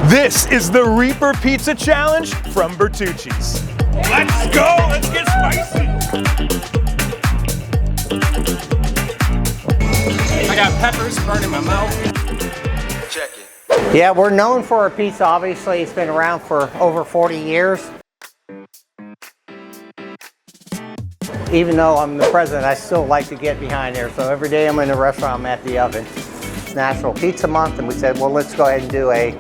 This is the Reaper Pizza Challenge from Bertucci's. Let's go, let's get spicy. I got peppers burning my mouth. Check it. Yeah, we're known for our pizza. Obviously, it's been around for over 40 years. Even though I'm the president, I still like to get behind there. So every day I'm in the restaurant, I'm at the oven. It's National Pizza Month, and we said, well, let's go ahead and do a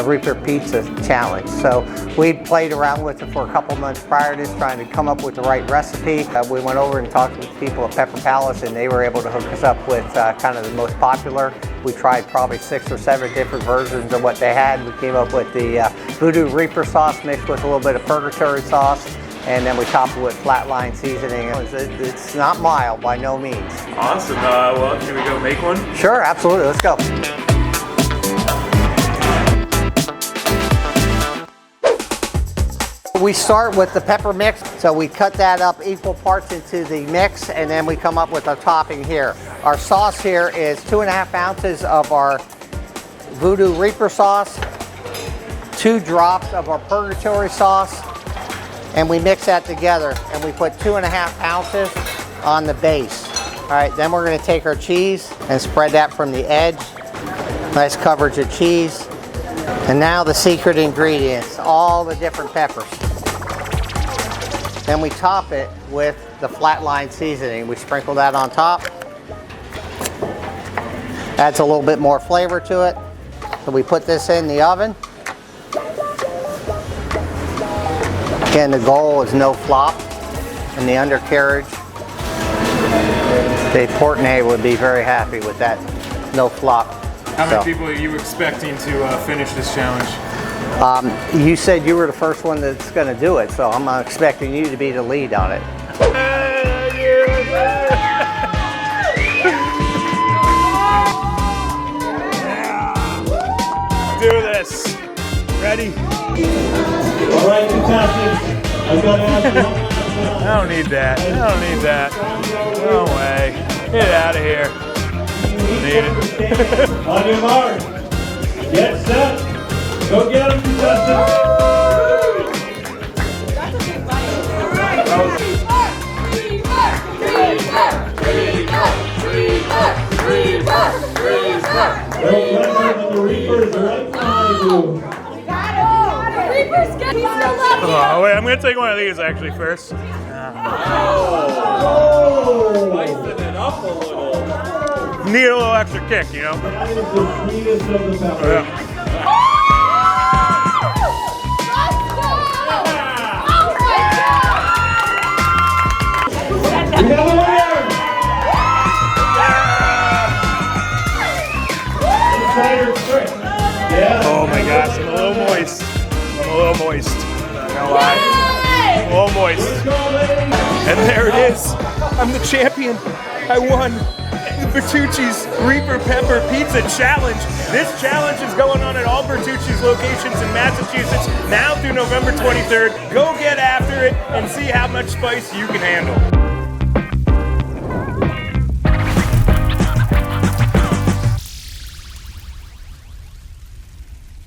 Reaper Pizza Challenge. So we played around with it for a couple months prior to this, trying to come up with the right recipe. We went over and talked with people at Pepper Palace, and they were able to hook us up with kind of the most popular. We tried probably 6 or 7 different versions of what they had. We came up with the Voodoo Reaper sauce mixed with a little bit of Purgatory sauce, and then we topped it with flatline seasoning. It's not mild by no means. Awesome. Well, can we go make one? Sure, absolutely. Let's go. We start with the pepper mix, so we cut that up equal parts into the mix, and then we come up with our topping here. Our sauce here is 2.5 ounces of our Voodoo Reaper sauce, 2 drops of our Purgatory sauce, and we mix that together, and we put 2.5 ounces on the base. All right, then we're gonna take our cheese and spread that from the edge. Nice coverage of cheese. And now the secret ingredients, all the different peppers. Then we top it with the flatline seasoning. We sprinkle that on top. Adds a little bit more flavor to it. So we put this in the oven. Again, the goal is no flop in the undercarriage. The Portnay would be very happy with that, no flop. How many people are you expecting to finish this challenge? You said you were the first one that's going to do it, so I'm expecting you to be the lead on it. Do this. Ready? All right, contestants, I've got to ask you. I don't need that. I don't need that. No way. Get out of here. Need it. On your mark, get set, go get them, contestants. The Reaper is right behind you. Oh, wait, I'm going to take one of these actually first. Spiking it up a little. Need a little extra kick, you know? That is the sweetest of the peppers. Yeah. We have a winner! Insider trick. Yeah. Oh my gosh, I'm a little moist. I'm a little moist. No lie. A little moist. Let's go, ladies. And there it is. I'm the champion. I won the Bertucci's Reaper Pepper Pizza Challenge. This challenge is going on at all Bertucci's locations in Massachusetts now through November 23rd. Go get after it and see how much spice you can handle.